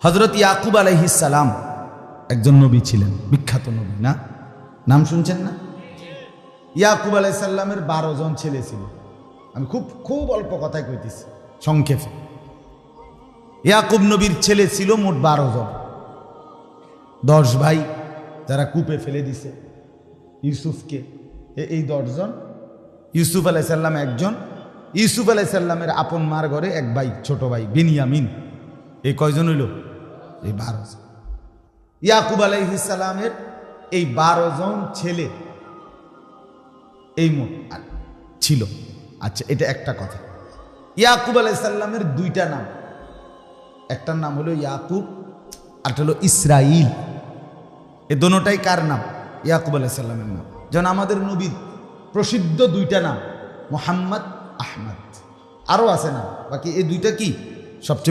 হযরত ইয়াকুব আলাইহিস সালাম একজন নবী ছিলেন, বিখ্যাত নবী না? নাম শুনছেন না? ইয়াকুব আলাইহিস সালামের 12 জন ছেলে ছিল। আমি খুব অল্প কথায় কইতেছি, সংক্ষেপে। ইয়াকুব নবীর ছেলে ছিল মোট 12 জন। 10 ভাই যারা কূপে ফেলে দিছে ইউসুফকে, এই 10 জন। ইউসুফ আলাইহিস সালাম একজন। ইউসুফ আলাইহিস সালামের আপন মার ঘরে এক ভাই, ছোট ভাই বিনিয়ামিন। এই কয়জন হইল? এই 12 জন। ইয়াকুব আলাইহিস সালামের এই 12 জন ছেলে এই মোট ছিল। আচ্ছা, এটা একটা কথা। ইয়াকুব আলাইহিস সালামের 2টা নাম, একটার নাম হলো ইয়াকুব, আরটা হলো ইসরাইল। এই দোনোটাই কার নাম? ইয়াকুব আলাইহিস সালামের নাম। যেমন আমাদের নবীর প্রসিদ্ধ 2টা নাম, মুহাম্মদ, আহমদ। আরও আছে না, বাকি এই 2টা কি সবচেয়ে